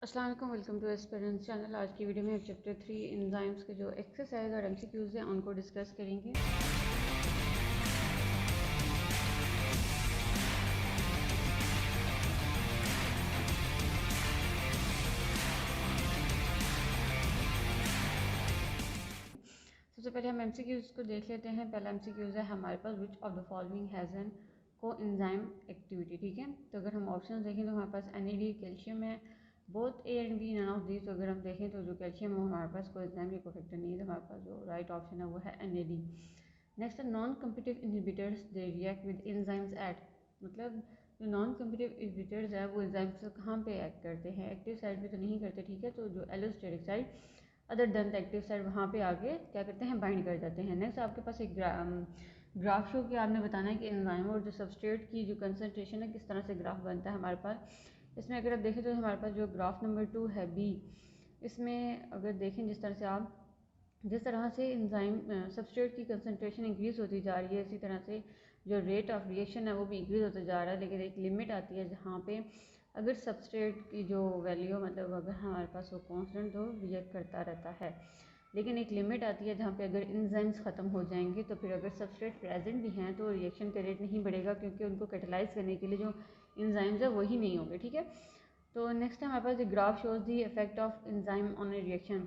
अस्सलाम वालेकुम, welcome to एस्पिरेंस channel. आज की वीडियो में चैप्टर 3 एंजाइम्स के जो एक्सरसाइज और एमसीक्यूज हैं उनको डिस्कस करेंगे। सबसे पहले हम एमसीक्यूज को देख लेते हैं। पहला एमसीक्यूज है हमारे पास, which of the following has an coenzyme activity. ठीक है, तो अगर हम ऑप्शन देखें तो हमारे पास NAD कैल्शियम है, both A and B, none of these. तो अगर हम देखें तो जो कैल्शियम है हमारे पास कोई एंजाइम या कोफैक्टर नहीं है, तो हमारे पास जो राइट ऑप्शन है वो है NAD। नेक्स्ट है non competitive inhibitors they react with enzymes at, मतलब जो नॉन कम्पिटिटिव इनहिबिटर्स है वो एंजाइम्स कहाँ पे एक्ट करते हैं, एक्टिव साइड पे तो नहीं करते। ठीक है, तो जो allosteric side other than the active side वहाँ पे आगे क्या करते हैं, बाइंड कर जाते हैं। नेक्स्ट आपके पास एक ग्राफ शो कि आपने बताना है कि एंजाइम और जो सबस्ट्रेट की जो कंसनट्रेशन है किस तरह से ग्राफ बनता है हमारे पास। इसमें अगर आप देखें तो हमारे पास जो ग्राफ नंबर 2 है B, इसमें अगर देखें जिस तरह से एंजाइम सबस्ट्रेट की कंसनट्रेशन इंक्रीज़ होती जा रही है, इसी तरह से जो रेट ऑफ रिएक्शन है वो भी इंक्रीज़ होता जा रहा है। लेकिन एक लिमिट आती है जहाँ पे अगर सबस्ट्रेट की जो वैल्यू, मतलब अगर हमारे पास वो कांस्टेंट तो रिएक्ट करता रहता है, लेकिन एक लिमिट आती है जहाँ पे अगर एंजाइम्स ख़त्म हो जाएंगे तो फिर अगर सबस्ट्रेट प्रेजेंट भी हैं तो रिएक्शन का रेट नहीं बढ़ेगा, क्योंकि उनको कैटेलाइज करने के लिए जो एंजाइम्स है वही नहीं होंगे। ठीक है, तो नेक्स्ट है हमारे पास the graph shows the effect of enzyme on a reaction.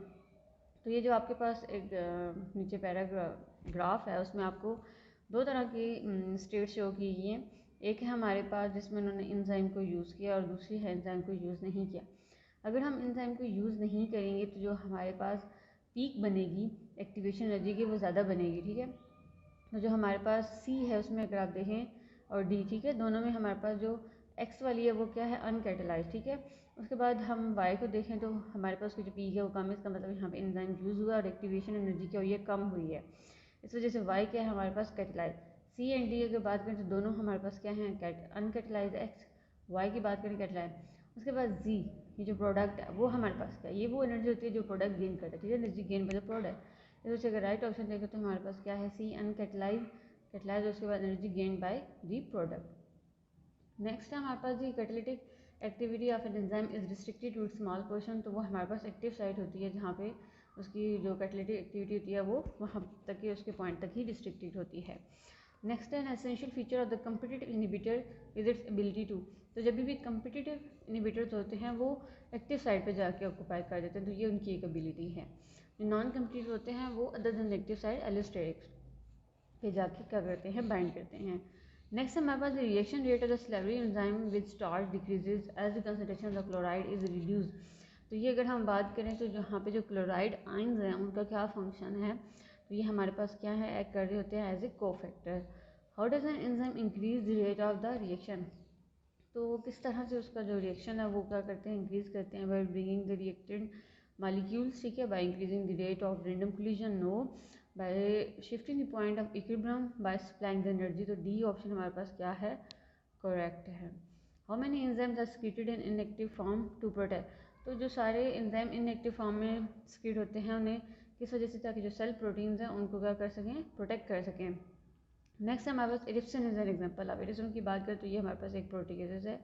तो ये जो आपके पास एक नीचे पैराग्राफ है उसमें आपको दो तरह की स्टेट शो की गई हैं। एक है हमारे पास जिसमें उन्होंने एंजाइम को यूज़ किया और दूसरी है एंजाइम को यूज़ नहीं किया। अगर हम एंजाइम को यूज़ नहीं करेंगे तो जो हमारे पास पीक बनेगी एक्टिवेशन एनर्जी की वो ज़्यादा बनेगी। ठीक है, तो जो हमारे पास C है उसमें अगर आप देखें और D, ठीक है, दोनों में हमारे पास जो X वाली है वो क्या है, अनकैटेलाइज। ठीक है, उसके बाद हम Y को देखें तो हमारे पास जो पीक है वो कम है, इसका मतलब यहाँ पे एंजाइम यूज़ हुआ और एक्टिवेशन एनर्जी क्या हुई है, कम हुई है। इस वजह से Y क्या है हमारे पास, कैटेलाइज। C एंड D अगर बात करें तो दोनों हमारे पास क्या है, अनकैटेलाइज X, Y की बात करें कैटेलाइज। उसके बाद Z, ये जो प्रोडक्ट है वो हमारे पास क्या है, ये वो एनर्जी होती है जो प्रोडक्ट गेन करता है। ठीक है, एनर्जी गेन मतलब प्रोडक्ट। इस वजह से अगर राइट ऑप्शन देखें तो हमारे पास क्या है, C कैटेलाइज, उसके बाद energy gain by the product. Next है हमारे पास the catalytic activity of an enzyme is restricted to small portion. तो वो हमारे पास एक्टिव साइट होती है जहाँ पे उसकी जो कैटेलिटिक एक्टिविटी होती है वो वहाँ तक ही, उसके पॉइंट तक ही रिस्ट्रिक्टेड होती है। नेक्स्ट है an essential feature of the competitive inhibitor is its ability to. तो जब भी कम्पिटिटिव इनहिबिटर्स होते हैं वो एक्टिव साइड पे जाके ऑक्यूपाई कर देते हैं, तो ये उनकी एक एबिलिटी है। जो नॉन कम्पिटिटिव होते हैं वो other than active side allosteric पे जाके क्या करते हैं, बाइंड करते हैं। नेक्स्ट हमारे पास reaction rate of the salivary enzyme with starch decreases as the concentration of the chloride is reduce. तो ये अगर हम बात करें तो यहाँ पे जो क्लोराइड आइंस हैं उनका क्या फंक्शन है, तो ये हमारे पास क्या है, एक्ट कर रहे होते हैं as a cofactor. How does an enzyme increase the rate of the reaction. तो किस तरह से उसका जो रिएक्शन है वो क्या करते हैं, इंक्रीज करते हैं, by bringing the reactant molecules, ठीक है, by increasing the rate of random collision, no, by shifting the point of equilibrium, by supplying the energy. तो डी ऑप्शन हमारे पास क्या है, करेक्ट है। How many enzymes are secreted in inactive form to protect. तो जो सारे enzyme inactive form में सिक्रेट होते हैं उन्हें किस वजह से, ताकि जो सेल प्रोटीन्स हैं उनको क्या कर सकें, प्रोटेक्ट कर सकें। नेक्स्ट हमारे पास इरिप्सिन इज एन एग्जाम्पल। अब इरिप्सिन की बात करें तो ये हमारे पास एक प्रोटीकेसेस है।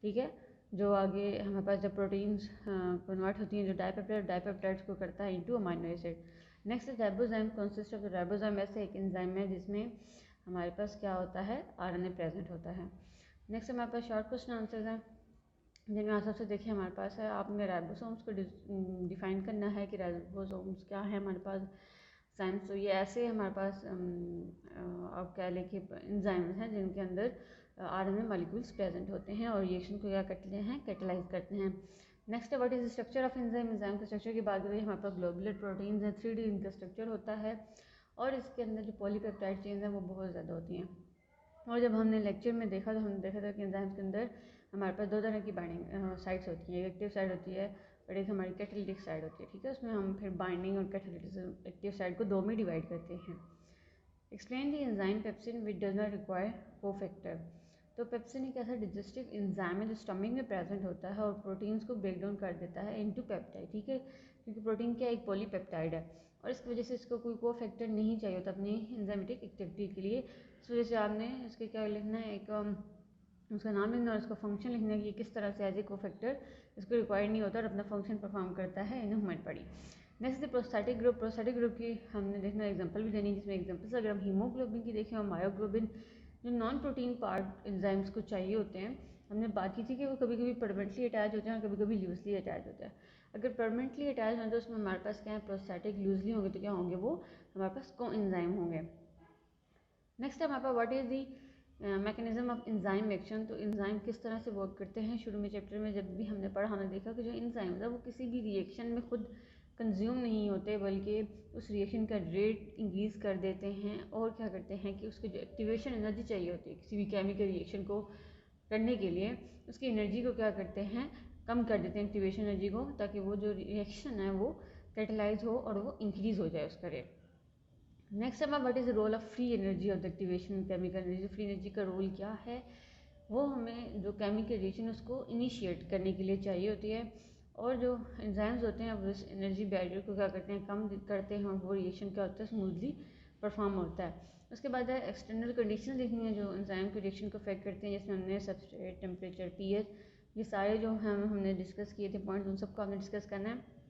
ठीक है, जो आगे हमारे पास जब प्रोटीन्स कन्वर्ट होती हैं, जो डाइपेप्टाइड्स को करता है into amino acid. Next ribosome consist of ribosome, ऐसे एक एंजाइम है जिसमें हमारे पास क्या होता है, RNA प्रेजेंट होता है। नेक्स्ट हमारे पास शॉर्ट क्वेश्चन आंसर्स हैं जिनमें आप सबसे देखिए हमारे पास है, आपने राइबोसोम्स को डिफाइन करना है कि राइबोसोम्स क्या है हमारे पास साइंस। तो ये ऐसे हमारे पास आप कह लें कि एंजाइम्स हैं जिनके अंदर RNA मॉलिक्यूल्स प्रेजेंट होते हैं और रिएक्शन को क्या करते हैं, कैटेलाइज करते हैं। Next what is structure of enzyme. Enzyme के स्ट्रक्चर की बात करें हमारे पास ग्लोबुलर प्रोटीन्स हैं, 3D इनका स्ट्रक्चर होता है और इसके अंदर जो पॉलीपेप्टाइड चेन्स हैं वो बहुत ज़्यादा होती हैं। और जब हमने लेक्चर में देखा तो हमने देखा था कि एंजाइम्स के अंदर हमारे पास दो तरह की बाइंडिंग साइट्स होती हैं, एक एक्टिव साइड होती है और एक हमारी कैटेलिटिक साइड होती है। ठीक है, उसमें हम फिर बाइंडिंग और कैटेलिटिक एक्टिव साइड को दो में डिवाइड करते हैं। Explain the enzyme pepsin which does not require cofactor. तो पेप्सिन एक ऐसा डिजेस्टिव एंजाइम है जो स्टमक में प्रेजेंट होता है और प्रोटीन्स को ब्रेक डाउन कर देता है इनटू पेप्टाइड। ठीक है, क्योंकि प्रोटीन क्या एक पॉलीपेप्टाइड है और इसकी वजह से इसको कोई कोफैक्टर नहीं चाहिए होता अपनी एंजाइमेटिक एक्टिविटी के लिए। इस वजह से आपने इसके क्या लिखना है, एक उसका नाम लिखना और उसका फंक्शन लिखना कि ये किस तरह से एज ए कोफैक्टर इसको रिक्वायर्ड नहीं होता और अपना फंक्शन परफॉर्म करता है in human body. Next prosthetic group. Prosthetic group की हमने देखना एग्जांपल भी देनी, जिसमें एग्जांपल्स अगर हम हीमोग्लोबिन की देखें और मायोग्लोबिन, जो नॉन प्रोटीन पार्ट एंजाइम्स को चाहिए होते हैं, हमने बात की थी कि वो कभी कभी परमानेंटली अटैच होते हैं और कभी कभी लूजली अटैच होते हैं। अगर परमानेंटली अटैच हों तो उसमें हमारे पास क्या है प्रोस्थेटिक, लूजली होंगे तो क्या होंगे वो हमारे पास को एंजाइम होंगे। नेक्स्ट है हमारे पास what is the mechanism of enzyme action. तो एंजाइम किस तरह से वर्क करते हैं, शुरू में चैप्टर में जब भी हमने पढ़ा हमने देखा कि जो एंजाइम्स है वो किसी भी रिएक्शन में खुद कंज्यूम नहीं होते बल्कि उस रिएक्शन का रेट इंक्रीज़ कर देते हैं और क्या करते हैं कि उसकी जो एक्टिवेशन एनर्जी चाहिए होती है किसी भी केमिकल रिएक्शन को करने के लिए, उसकी एनर्जी को क्या करते हैं कम कर देते हैं एक्टिवेशन एनर्जी को, ताकि वो जो रिएक्शन है वो कैटलाइज हो और वो इंक्रीज़ हो जाए उसका रेट। नेक्स्ट है what is the role of free energy of the activation chemical energy. Free energy का रोल क्या है, वो हमें जो केमिकल रिएक्शन उसको इनिशिएट करने के लिए चाहिए होती है और जो एंजाइम्स होते हैं वो इस एनर्जी बैरियर को क्या करते हैं कम करते हैं और वो रिएक्शन क्या होता है स्मूथली परफॉर्म होता है। उसके बाद है एक्सटर्नल कंडीशन देखनी है जो एंजाइम के रिएक्शन को अफेक्ट करते हैं, जैसे हमने सबस्ट्रेट, टेम्परेचर, पीएच, ये सारे जो हमने डिस्कस किए थे पॉइंट, उन सबको हमने डिस्कस करना है।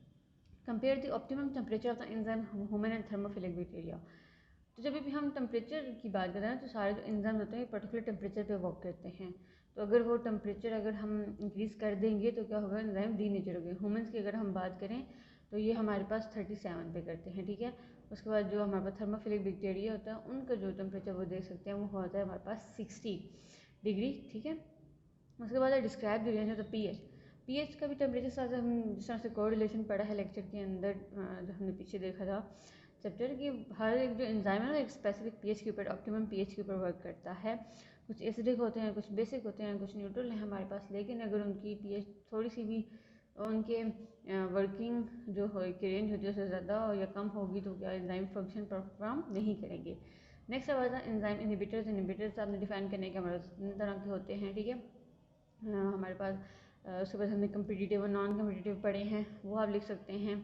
Compare the optimum temperature of the enzyme human and thermophilic bacteria. तो जब भी हम टेम्परेचर की बात करें तो सारे जो एंजाइम होते हैं पर्टिकुलर टेम्परेचर पे वर्क करते हैं। तो अगर वो टेम्परेचर अगर हम इंक्रीज़ कर देंगे तो क्या होगा एंजाइम डीनेचर हो गए। ह्यूमन्स की अगर हम बात करें तो ये हमारे पास 37 पे करते हैं, ठीक है। उसके बाद जो हमारे पास थर्मोफिलिक बैक्टीरिया होता है उनका जो टेम्परेचर वो देख सकते हैं वो होता है हमारे पास 60 डिग्री, ठीक है। उसके बाद है describe the range of the pH. PH का भी टेम्परेचर साथ हम जिस तरह से कोरिलेशन पढ़ा है लेक्चर के अंदर, जो हमने पीछे देखा था चैप्टर की, हर एक जो एंजाइम है ना एक स्पेसिफिक पीएच के ऊपर, ऑप्टिमम पीएच के ऊपर वर्क करता है। कुछ एसिडिक होते हैं, कुछ बेसिक होते हैं, कुछ न्यूट्रल है हमारे पास, लेकिन अगर उनकी पीएच थोड़ी सी भी उनके वर्किंग जो हो की रेंज होती है उससे ज़्यादा या कम होगी तो क्या एंजाइम फंक्शन परफॉर्म नहीं करेंगे। नेक्स्ट आवाज़ है एंजाइम इनहिबिटर्स। इनहिबिटर्स आपने डिफाइन करने के हमारे तरह के होते हैं, ठीक है। हमारे पास उसके बाद हमने कम्पिटिटिव और नॉन कम्पिटिटिव पढ़े हैं, वो आप लिख सकते हैं।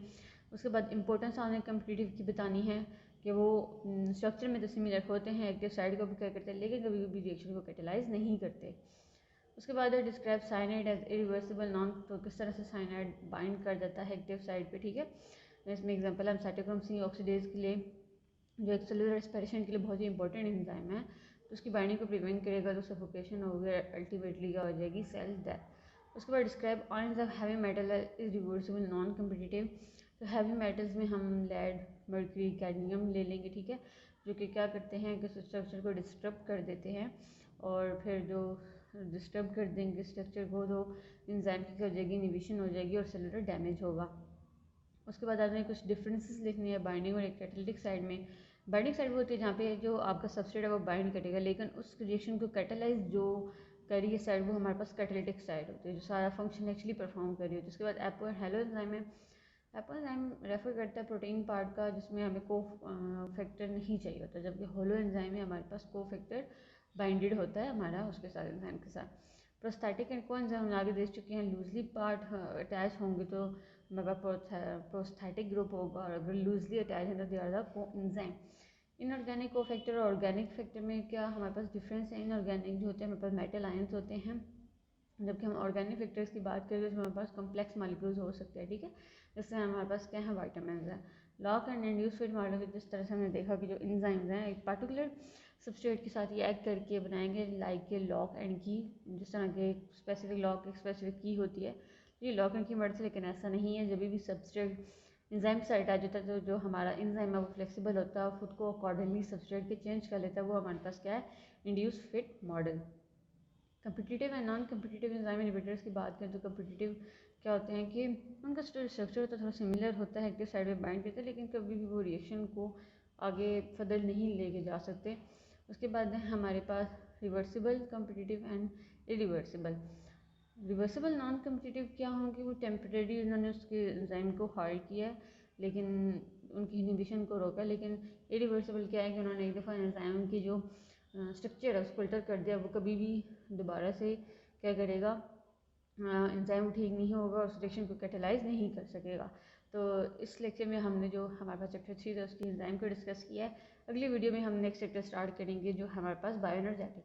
उसके बाद इंपॉर्टेंस आपने कम्पिटिटिव की बतानी है कि वो स्ट्रक्चर में तो सिमिलर होते हैं, एक्टिव साइड को भी क्या करते हैं लेकिन कभी कभी रिएक्शन को कैटेलाइज नहीं करते। उसके बाद describe cyanide as irreversible non, तो किस तरह से साइनाइड बाइंड कर जाता है एक्टिव साइड पे, ठीक है। इसमें एग्जांपल हम साइटोक्रोम सी ऑक्सीडेज के लिए जो एक सेलुलर रेस्पिरेशन के लिए बहुत ही इंपॉर्टेंट एंजाइम है, तो उसकी बाइंडिंग को प्रिवेंट करेगा तो सफोकेशन हो गया, अल्टीमेटली क्या हो जाएगी सेल डेथ। उसके बाद describe ions of heavy metal is reversible non competitive. तो हैवी मेटल्स में हम लेड, मर्क्यूरी, कैडमियम ले लेंगे, ठीक है, जो कि क्या करते हैं कि स्ट्रक्चर को डिस्टर्ब कर देते हैं और फिर जो डिस्टर्ब कर देंगे स्ट्रक्चर को तो एंजाइम की क्या हो जाएगी इनहिबिशन हो जाएगी और सेलुलर डैमेज होगा। उसके बाद आपने कुछ डिफरेंसेस लिखने हैं बाइंडिंग और कैटालिटिक साइड में। बाइंडिंग साइड वो होती है जहाँ पे जो आपका सबस्ट्रेट है वो बाइंड करेगा, लेकिन उस रिएक्शन को कैटालाइज जो कर रही है साइड वो हमारे पास कैटालिटिक साइड होती है जो सारा फंक्शन एक्चुअली परफॉर्म कर रही होती है। उसके बाद एपो एंड हेलो एंजाइम है। एपो एंजाइम रेफर करता है प्रोटीन पार्ट का जिसमें हमें को फैक्टर नहीं चाहिए होता, जबकि होलो एंजाइम में हमारे पास को फैक्टर बाइंडेड होता है हमारा उसके साथ एंजाइम के साथ। प्रोस्थेटिक एंड को एंजाइम हम आगे देख चुके हैं, लूजली पार्ट अटैच होंगे तो हमारे पास प्रोस्थेटिक ग्रुप होगा और अगर लूजली अटैच है तो दे आर द को एंजाइम। इनऑर्गेनिक को फैक्टर और ऑर्गेनिक फैक्टर में क्या हमारे पास डिफरेंस है। इनऑर्गेनिक जो होते हैं हमारे पास मेटल आयंस होते हैं, जबकि हम ऑर्गेनिक फैक्टर्स की बात करें तो हमारे पास कॉम्प्लेक्स मॉलिक्यूल्स हो सकते हैं, ठीक है। जैसे हमारे पास क्या है विटामिन है। Lock and induce fit model जिस तरह से हमने देखा कि जो एंजाइम्स हैं एक पार्टिकुलर सबस्ट्रेट के साथ ये एक्ट करके बनाएंगे लाइक के लॉक एंड की, जिस तरह के स्पेसिफिक लॉक एक स्पेसिफिक की होती है, ये लॉक एंड की मदद से, लेकिन ऐसा नहीं है। जब भी सबस्ट्रेट एंजाइम से अटैच होता है तो जो हमारा एंजाइम है वो फ्लेक्सिबल होता है, खुद को अकॉर्डिंगली सबस्ट्रेट के चेंज कर लेता है, वो हमारे पास क्या है induce fit model. Competitive and non competitive enzyme inhibitors की बात करें तो कम्पिटिटिव क्या होते हैं कि उनका स्ट्रक्चर तो थोड़ा सिमिलर होता है, एक्टिव साइड में बाइंड करते हैं, लेकिन कभी भी वो रिएक्शन को आगे फर्दर नहीं लेके जा सकते। उसके बाद है हमारे पास reversible competitive and irreversible. Reversible non competitive क्या होंगे, वो टेम्परेरी उन्होंने उसके एंजाइम को हार्ड किया लेकिन उनकी इनहिबिशन को रोका, लेकिन इरिवर्सिबल क्या है कि उन्होंने एक दफ़ा एंजाइम की जो स्ट्रक्चर है उसको अल्टर कर दिया, वो कभी भी दोबारा से क्या करेगा एंजाइम ठीक नहीं होगा और उस रिएक्शन को कैटेलाइज नहीं कर सकेगा। तो इस लेक्चर में हमने जो हमारे पास चैप्टर 3 था उसकी एंजाइम को डिस्कस किया है। अगली वीडियो में हम नेक्स्ट चैप्टर स्टार्ट करेंगे जो हमारे पास बायोएनर्जेटिक